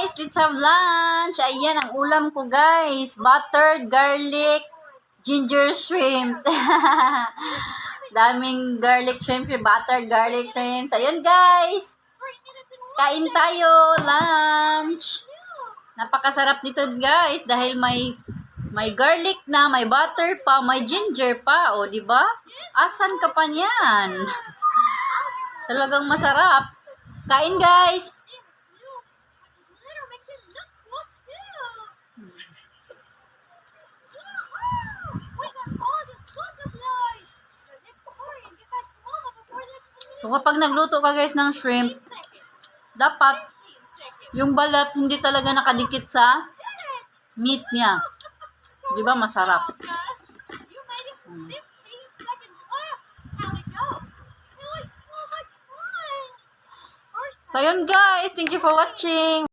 guys, let's have lunch. Ayan ang ulam ko guys. Buttered garlic ginger shrimp. Daming garlic shrimp, buttered garlic shrimp. Ayan guys. Kain tayo, lunch. Napakasarap nito guys dahil may garlic na, may butter pa, may ginger pa, o di ba? Asan ka pa niyan? Talagang masarap. Kain guys. So kapag nagluto ka guys ng shrimp, dapat yung balat hindi talaga nakadikit sa meat niya. Di ba masarap? So yun guys, thank you for watching.